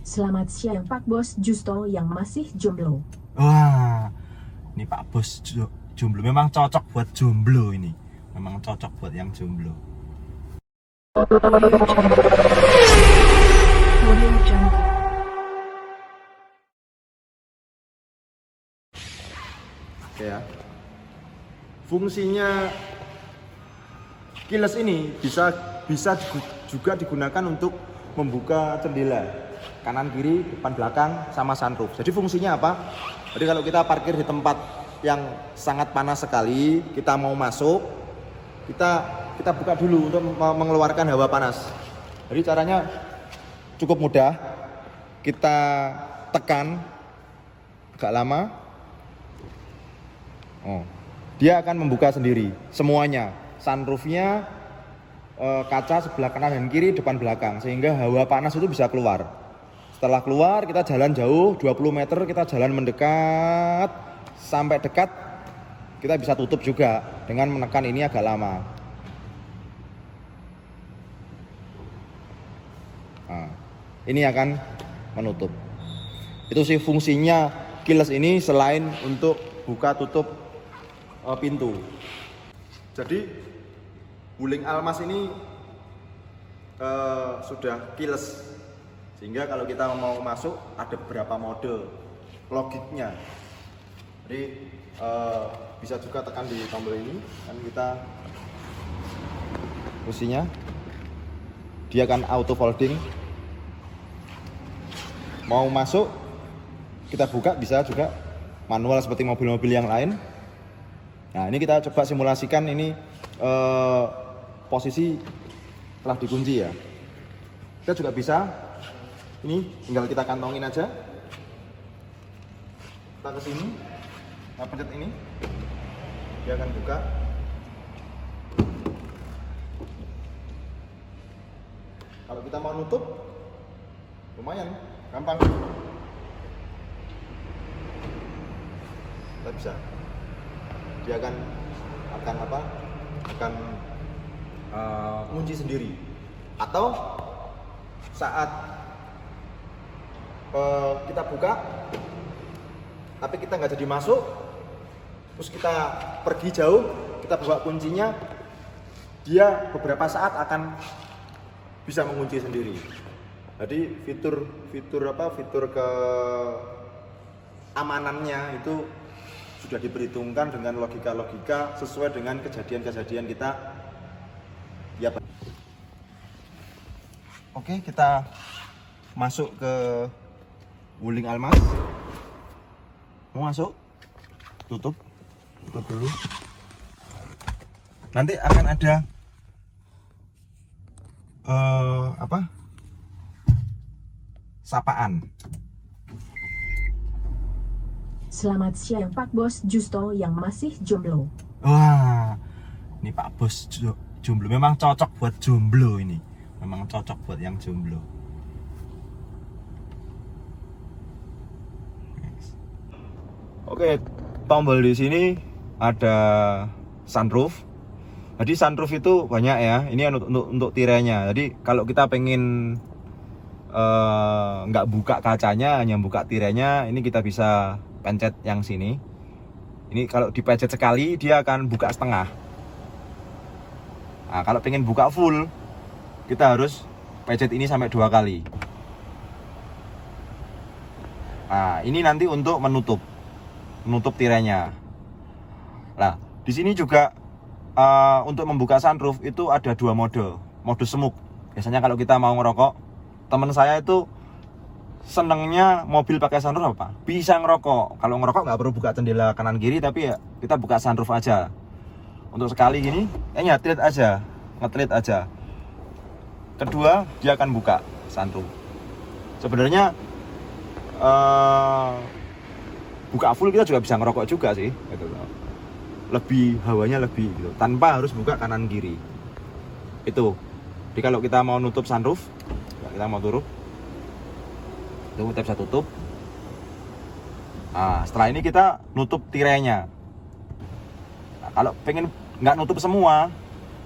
Selamat siang Pak Bos Justo yang masih jomblo. Wah, ini Pak Bos jomblo. Memang cocok buat jomblo ini. Memang cocok buat yang jomblo. Audio Jungle. Oke ya. Fungsinya kiles ini bisa juga digunakan untuk membuka jendela kanan kiri, depan belakang, sama sunroof. Jadi fungsinya apa? Jadi kalau kita parkir di tempat yang sangat panas sekali, kita mau masuk, kita buka dulu untuk mengeluarkan hawa panas. Jadi caranya cukup mudah. Kita tekan agak lama. Oh, dia akan membuka sendiri semuanya, sunroofnya, kaca sebelah kanan dan kiri, depan belakang, sehingga hawa panas itu bisa keluar. Setelah keluar, kita jalan jauh 20 meter, kita jalan mendekat sampai dekat, kita bisa tutup juga dengan menekan ini agak lama. Nah, ini akan menutup. Itu sih fungsinya kiles ini, selain untuk buka tutup pintu. Jadi Wuling Almas ini sudah kiles, sehingga kalau kita mau masuk ada beberapa mode logiknya. Jadi bisa juga tekan di tombol ini, kan kita fungsinya dia akan auto folding. Mau masuk kita buka, bisa juga manual seperti mobil-mobil yang lain. Nah, ini kita coba simulasikan ini posisi telah dikunci ya. Kita juga bisa, ini tinggal kita kantongin aja. Kita ke sini, kita pencet ini, dia akan buka. Kalau kita mau nutup, lumayan gampang. Kita bisa. Dia akan kunci sendiri. Atau saat kita buka tapi kita nggak jadi masuk, terus kita pergi jauh, kita bawa kuncinya, dia beberapa saat akan bisa mengunci sendiri. Jadi fitur keamanannya itu sudah diperhitungkan dengan logika-logika sesuai dengan kejadian-kejadian kita. Ya, oke, kita masuk ke Wuling Almas. Mau masuk? Tutup dulu. Nanti akan ada sapaan. Selamat siang Pak Bos Justo yang masih jomblo. Wah, ini Pak Bos jomblo. Memang cocok buat jomblo ini. Memang cocok buat yang jomblo. Oke, tombol di sini ada sunroof. Jadi sunroof itu banyak ya. Ini untuk tirainya. Jadi kalau kita pengen nggak buka kacanya, hanya buka tirainya, ini kita bisa pencet yang sini. Ini kalau dipencet sekali dia akan buka setengah. Nah, kalau pengen buka full, kita harus pencet ini sampai 2 kali. Nah, ini nanti untuk menutup tirainya. Nah, di sini juga untuk membuka sunroof itu ada 2 mode semuk. Biasanya kalau kita mau ngerokok, teman saya itu senengnya mobil pakai sunroof apa? Bisa ngerokok. Kalau ngerokok nggak perlu buka jendela kanan kiri, tapi ya kita buka sunroof aja. Untuk sekali gini, ngetrit aja. Kedua, dia akan buka sunroof. Sebenarnya buka full kita juga bisa ngerokok juga sih, gitu loh. Hawanya lebih gitu, tanpa harus buka kanan kiri. Itu. Jadi kalau kita mau nutup sunroof, kita mau tutup, itu kita bisa tutup. Nah, setelah ini kita nutup tirainya. Nah, kalau pengen nggak nutup semua,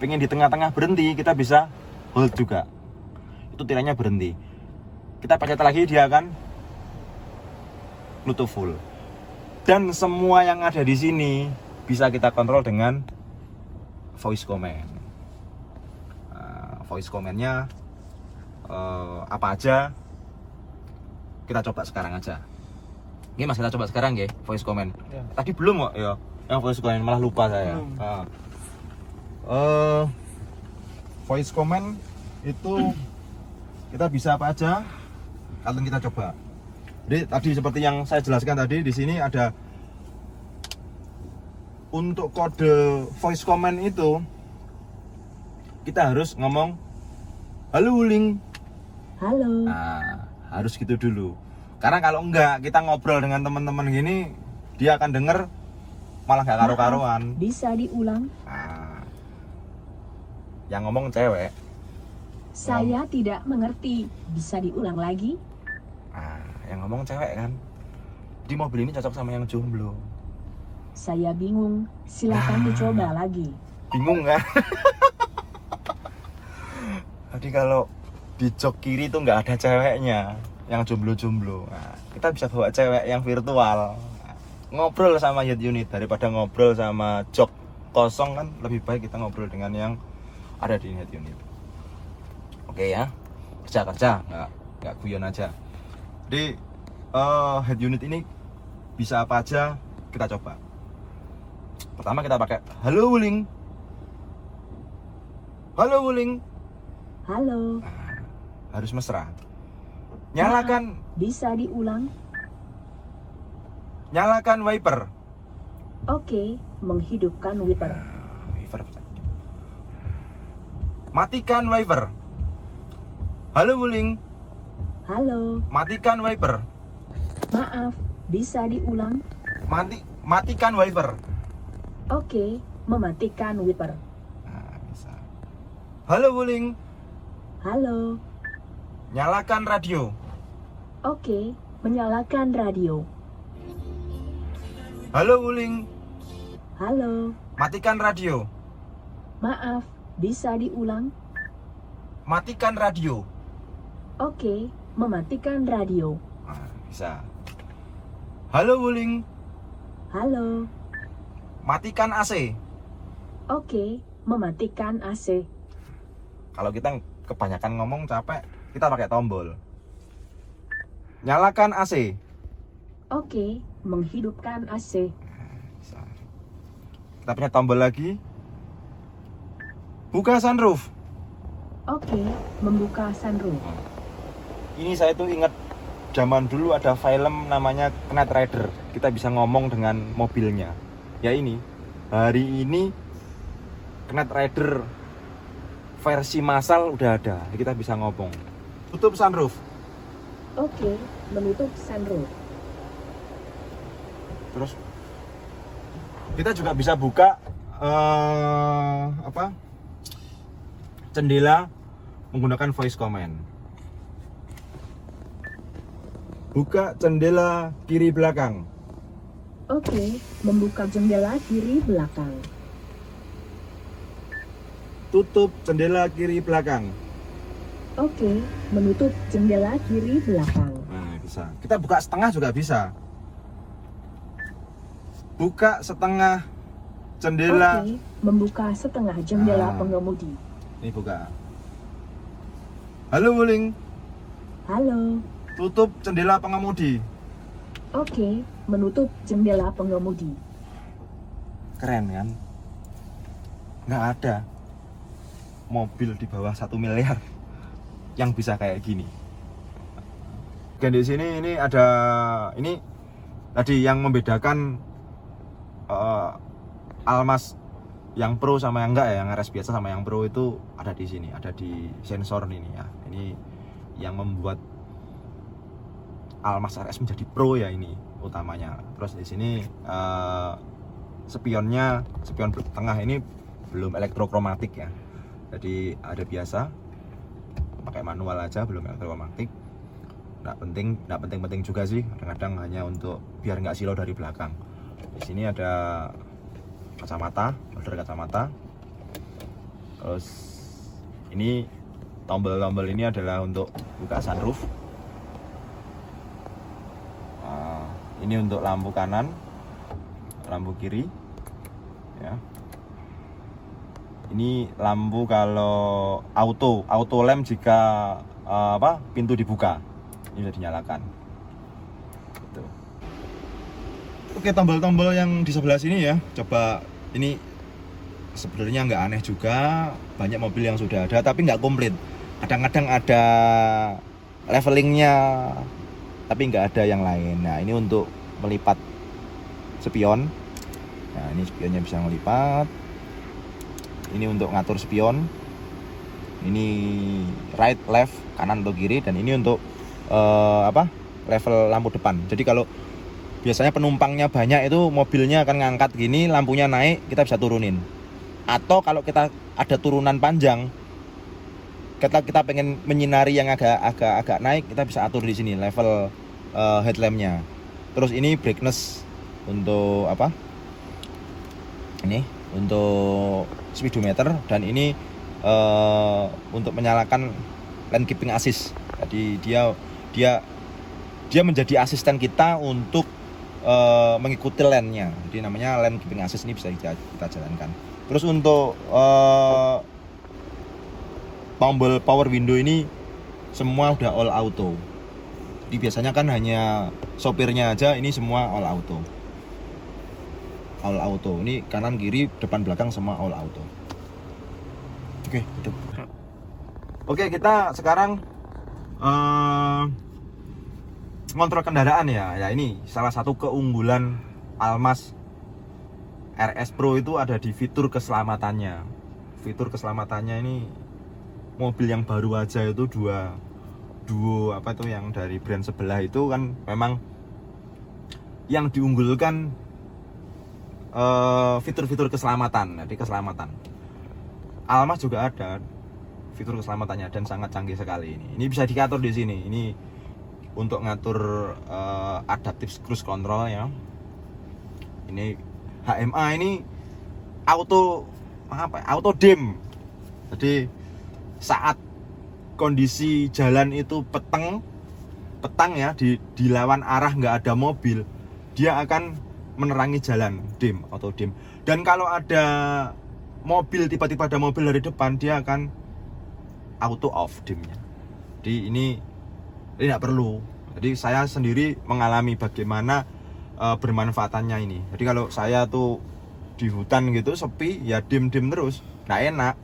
pengen di tengah-tengah berhenti, kita bisa hold juga. Itu tirainya berhenti. kita pencet lagi dia akan nutup full. Dan semua yang ada di sini bisa kita kontrol dengan voice command. Voice commandnya apa aja kita coba sekarang aja. Oke mas, kita coba sekarang ya voice command. Ya. Tadi belum kok ya yang voice command, malah lupa saya. Voice command itu kita bisa apa aja, kalau kita coba. Jadi tadi seperti yang saya jelaskan tadi, di sini ada untuk kode voice command itu kita harus ngomong halo Wuling. Halo. Nah, harus gitu dulu. Karena kalau enggak kita ngobrol dengan teman-teman gini, dia akan denger malah nggak karu-karuan. Bisa diulang? Nah, yang ngomong cewek. Saya tidak mengerti. Bisa diulang lagi? Nah, yang ngomong cewek kan. Di mobil ini cocok sama yang jomblo. Saya bingung. Silakan dicoba lagi. Bingung kan? Jadi kalau di jok kiri tuh nggak ada ceweknya, yang jomblo-jomblo. Nah, kita bisa bawa cewek yang virtual. Ngobrol sama head unit daripada ngobrol sama jok kosong kan, lebih baik kita ngobrol dengan yang ada di head unit. Oke ya, kerja nggak guyon aja. Jadi head unit ini bisa apa aja kita coba. Pertama kita pakai halo Wuling. Halo Wuling. Halo. Nah, harus mesra. Nyalakan. Bisa diulang? Nyalakan wiper. Oke, menghidupkan wiper. Wiper. Matikan wiper. Halo Wuling. Halo. Matikan wiper. Maaf, bisa diulang? Matikan wiper. Oke, mematikan wiper. Nah, bisa. Halo Wuling. Halo. Nyalakan radio. Oke, menyalakan radio. Halo Wuling. Halo. Matikan radio. Maaf, bisa diulang? Matikan radio. Oke, mematikan radio. Nah, bisa. Halo Wuling. Halo. Matikan AC. Oke, mematikan AC. Kalau kita kebanyakan ngomong capek, kita pakai tombol. Nyalakan AC. Oke, menghidupkan AC. Bisa. Kita punya tombol lagi. Buka sunroof. Oke, membuka sunroof. Ini saya tuh ingat zaman dulu ada film namanya Knight Rider. Kita bisa ngomong dengan mobilnya. Ya ini, hari ini Knight Rider versi massal udah ada. Kita bisa ngomong. Tutup sunroof. Oke, menutup sunroof. Terus kita juga bisa buka jendela menggunakan voice command. Buka jendela kiri belakang. Oke, membuka jendela kiri belakang. Tutup jendela kiri belakang. Oke, menutup jendela kiri belakang. Nah, bisa. Kita buka setengah juga bisa. Buka setengah jendela. Oke, membuka setengah jendela pengemudi. Ini buka. Halo Wuling. Halo. Tutup jendela pengemudi. Oke, menutup jendela pengemudi. Keren kan? Nggak ada mobil di bawah 1 miliar yang bisa kayak gini. Dan di sini ini ada ini tadi yang membedakan Almas yang Pro sama yang enggak ya, yang RS biasa sama yang Pro itu ada di sini, ada di sensor ini ya. Ini yang membuat Almas RS menjadi Pro ya, ini utamanya. Terus di sini spion tengah ini belum elektrokromatik ya. Jadi ada biasa pakai manual aja, belum elektrokromatik. Nggak penting juga sih, kadang-kadang hanya untuk biar nggak silau dari belakang. Di sini ada kacamata, holder kacamata. Terus ini tombol-tombol ini adalah untuk buka sunroof. Ini untuk lampu kanan, lampu kiri, ya. Ini lampu kalau auto lamp jika pintu dibuka, ini sudah dinyalakan. Gitu. Oke, tombol-tombol yang di sebelah sini ya, coba ini sebenarnya nggak aneh juga, banyak mobil yang sudah ada tapi nggak komplit. Kadang-kadang ada levelingnya tapi nggak ada yang lain. Nah, ini untuk melipat spion. Nah, ini spionnya bisa melipat. Ini untuk ngatur spion. Ini right, left, kanan atau kiri, dan ini untuk level lampu depan. Jadi kalau biasanya penumpangnya banyak itu mobilnya akan ngangkat gini, lampunya naik, kita bisa turunin. Atau kalau kita ada turunan panjang, kita pengen menyinari yang agak naik, kita bisa atur di sini level headlampnya. Terus ini brightness untuk ini untuk speedometer, dan ini untuk menyalakan lane keeping assist. Jadi dia menjadi asisten kita untuk mengikuti lane-nya. Jadi namanya lane keeping assist, ini bisa kita jalankan. Terus untuk tombol power window ini semua udah all auto. Jadi biasanya kan hanya sopirnya aja, ini semua all auto. All auto. Ini kanan kiri depan belakang semua all auto. Oke, gitu. Oke, kita sekarang ngontrol kendaraan ya. Ya, ini salah satu keunggulan Almas RS Pro itu ada di fitur keselamatannya. Fitur keselamatannya ini mobil yang baru aja itu duo yang dari brand sebelah itu kan memang yang diunggulkan fitur-fitur keselamatan. Jadi keselamatan Almas juga ada fitur keselamatannya dan sangat canggih sekali ini. Ini bisa diatur di sini. Ini untuk ngatur adaptive cruise control ya. Ini HMA, ini auto dim. Jadi saat kondisi jalan itu petang ya, di lawan arah nggak ada mobil, dia akan menerangi jalan, auto dim. Dan kalau ada mobil, tiba-tiba ada mobil dari depan, dia akan auto off dimnya. Jadi ini tidak perlu. Jadi saya sendiri mengalami bagaimana bermanfaatannya ini. Jadi kalau saya tuh di hutan gitu sepi, ya dim terus, nggak enak.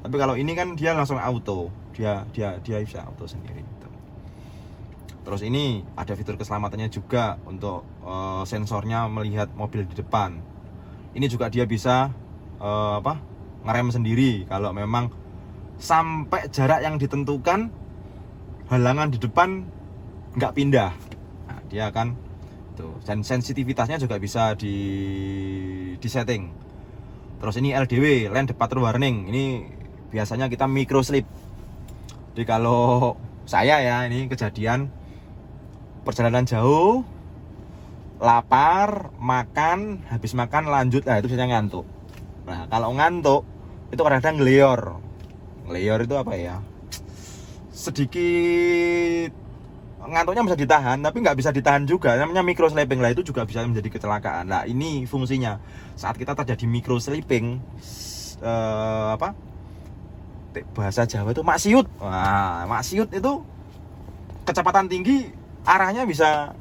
Tapi kalau ini kan dia langsung auto, dia bisa auto sendiri gitu. Terus ini ada fitur keselamatannya juga untuk sensornya melihat mobil di depan. Ini juga dia bisa ngerem sendiri kalau memang sampai jarak yang ditentukan halangan di depan nggak pindah. Nah, dia akan tuh, dan sensitivitasnya juga bisa di setting. Terus ini LDW, Lane Departure Warning. Ini biasanya kita micro slip. Jadi kalau saya ya, ini kejadian perjalanan jauh, lapar, makan, habis makan lanjut, nah itu biasanya ngantuk. Nah kalau ngantuk itu kadang-kadang ngelior itu apa ya, sedikit ngantuknya bisa ditahan tapi nggak bisa ditahan juga, namanya micro sleeping lah, itu juga bisa menjadi kecelakaan. Nah ini fungsinya saat kita terjadi micro sleeping, bahasa Jawa itu maksiut. Nah, maksiut itu kecepatan tinggi, arahnya bisa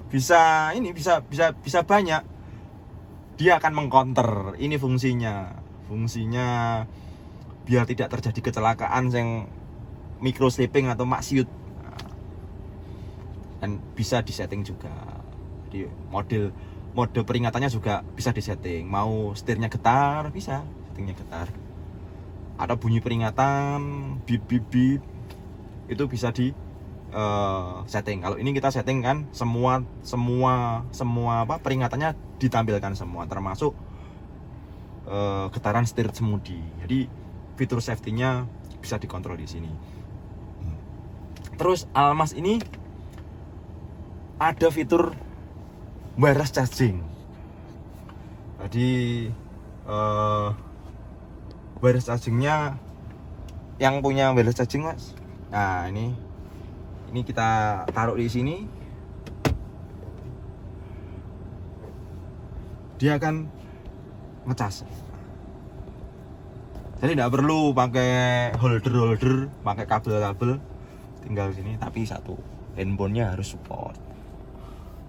banyak. Dia akan mengcounter. Ini fungsinya biar tidak terjadi kecelakaan yang micro sleeping atau maksiut. Dan bisa disetting juga. Jadi mode peringatannya juga bisa disetting. Mau setirnya getar, bisa settingnya getar. Ada bunyi peringatan bip itu bisa di setting. Kalau ini kita setting kan semua peringatannya ditampilkan semua, termasuk getaran setir semudi. Jadi fitur safety-nya bisa dikontrol di sini. Terus Almas ini ada fitur wireless charging. Jadi wireless chargingnya, yang punya wireless charging mas, nah ini kita taruh di sini. dia akan ngecas. Jadi tidak perlu pakai holder, pakai kabel-kabel, tinggal sini. Tapi satu, handphonenya harus support.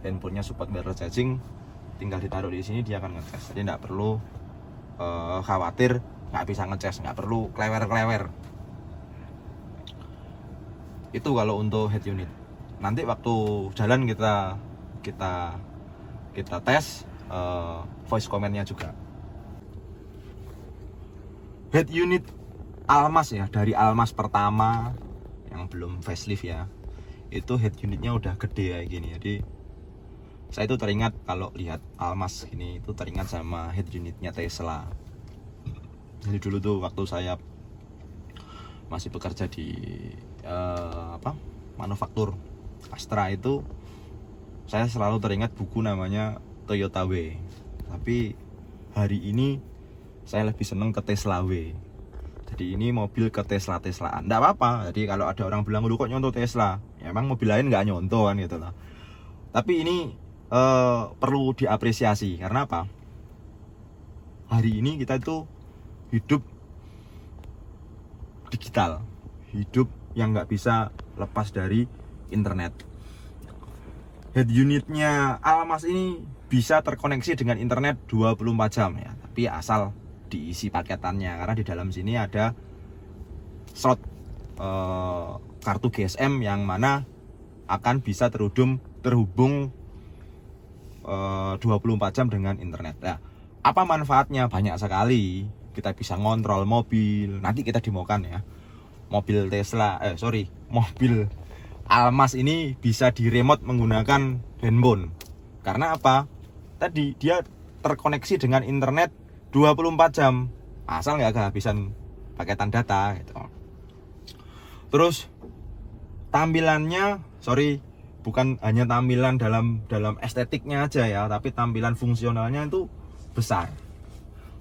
Handphonenya support wireless charging, tinggal ditaruh di sini dia akan ngecas. Jadi tidak perlu khawatir nggak bisa ngecas, nggak perlu klewer-klewer. Itu kalau untuk head unit. Nanti waktu jalan kita tes voice command-nya juga. Head unit Almas ya, dari Almas pertama yang belum facelift ya, itu head unitnya udah gede kayak gini. Jadi saya itu teringat kalau lihat Almas ini itu teringat sama head unitnya Tesla. Jadi dulu tuh waktu saya masih bekerja di manufaktur Astra itu, saya selalu teringat buku namanya Toyota W. Tapi hari ini saya lebih seneng ke Tesla W. Jadi ini mobil ke Teslaan. Nggak apa-apa. Jadi kalau ada orang bilang lu kok nyontoh Tesla, ya emang mobil lain nggak nyontoh kan gitu loh. Tapi ini perlu diapresiasi karena apa? Hari ini kita itu hidup digital, hidup yang nggak bisa lepas dari internet. Head unitnya Almas ini bisa terkoneksi dengan internet 24 jam ya, tapi asal diisi paketannya, karena di dalam sini ada slot kartu GSM yang mana akan bisa terhubung 24 jam dengan internet. Nah, apa manfaatnya? Banyak sekali. Kita bisa ngontrol mobil. Nanti kita demokan ya. Mobil Almas ini bisa di remote menggunakan handphone. Karena apa? Tadi dia terkoneksi dengan internet 24 jam. Asal nggak kehabisan paketan data gitu. Terus tampilannya, bukan hanya tampilan dalam estetiknya aja ya, tapi tampilan fungsionalnya itu besar.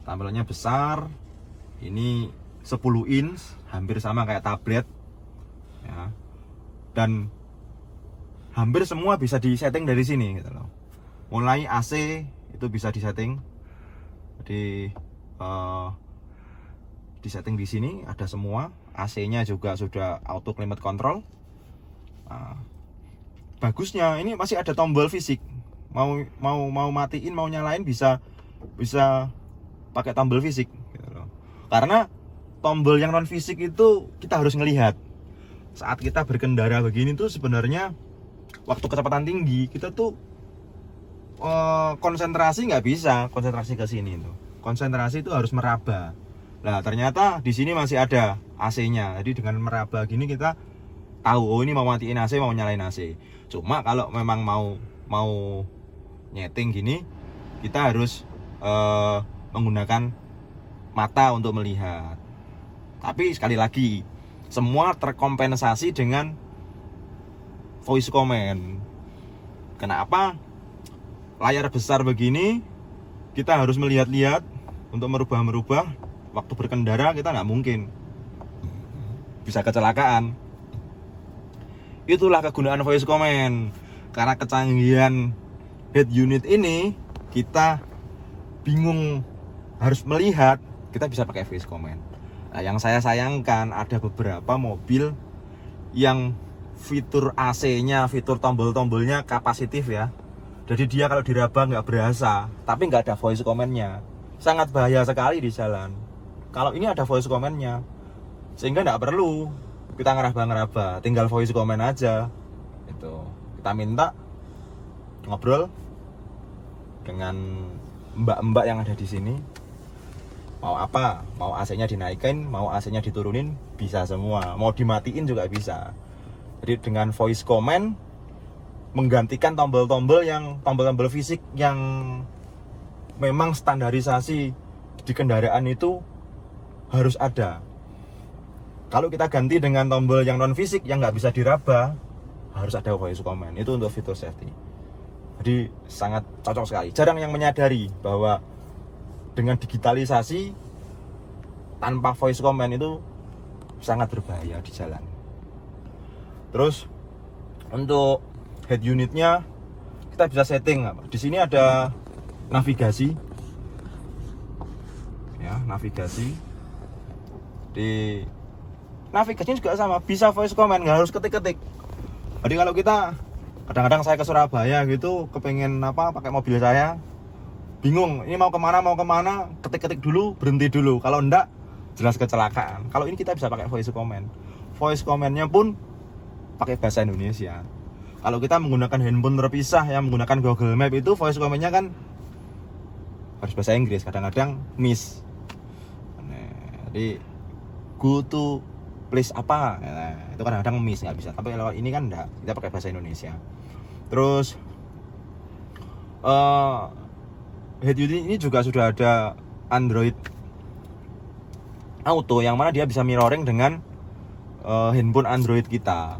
Tampilannya besar. Ini 10 inch, hampir sama kayak tablet ya. Dan hampir semua bisa disetting dari sini gitu loh. Mulai AC itu bisa disetting. Jadi disetting di sini ada semua. AC-nya juga sudah auto climate control. Bagusnya ini masih ada tombol fisik. Mau matiin, mau nyalain bisa pakai tombol fisik gitu loh. Karena tombol yang non fisik itu kita harus ngelihat. Saat kita berkendara begini tuh sebenarnya waktu kecepatan tinggi kita tuh konsentrasi nggak bisa konsentrasi ke sini tuh. Konsentrasi itu harus meraba. Nah, ternyata di sini masih ada AC-nya. Jadi dengan meraba gini kita tahu, oh ini mau matiin AC, mau nyalain AC. Cuma kalau memang mau nyeting gini, kita harus menggunakan mata untuk melihat. Tapi sekali lagi, semua terkompensasi dengan voice command. Kenapa? Layar besar begini, kita harus melihat-lihat untuk merubah-merubah. Waktu berkendara kita nggak mungkin, bisa kecelakaan. Itulah kegunaan voice command. Karena kecanggihan head unit ini, kita bingung harus melihat, kita bisa pakai voice command. Nah, yang saya sayangkan ada beberapa mobil yang fitur AC-nya, fitur tombol-tombolnya kapasitif ya. Jadi dia kalau diraba nggak berasa, tapi nggak ada voice command-nya. Sangat bahaya sekali di jalan. Kalau ini ada voice command-nya, sehingga nggak perlu kita ngeraba-ngeraba, tinggal voice command aja. Itu kita minta ngobrol dengan mbak-mbak yang ada di sini. Mau apa? Mau AC-nya dinaikin, mau AC-nya diturunin, bisa semua. Mau dimatiin juga bisa. Jadi dengan voice command menggantikan tombol-tombol fisik yang memang standarisasi di kendaraan itu harus ada. Kalau kita ganti dengan tombol yang non fisik yang nggak bisa diraba, harus ada voice command. Itu untuk fitur safety. Jadi sangat cocok sekali. Jarang yang menyadari bahwa dengan digitalisasi tanpa voice command itu sangat berbahaya di jalan. Terus untuk head unitnya kita bisa setting. Di sini ada navigasi. navigasi. Di navigasinya juga sama, bisa voice comment, nggak harus ketik-ketik. Jadi kalau kita kadang-kadang saya ke Surabaya gitu, kepengen pakai mobil saya, bingung ini mau kemana, ketik-ketik dulu, berhenti dulu. Kalau enggak, jelas kecelakaan. Kalau ini kita bisa pakai voice comment. Voice commentnya pun pakai bahasa Indonesia. Kalau kita menggunakan handphone terpisah yang menggunakan Google Map itu voice commentnya kan harus bahasa Inggris, kadang-kadang miss. Nah, jadi go to place apa, nah, itu kadang-kadang miss, nggak bisa. Tapi kalau ini kan enggak, kita pakai bahasa Indonesia. Terus Head Unit ini juga sudah ada Android Auto yang mana dia bisa mirroring dengan handphone Android kita.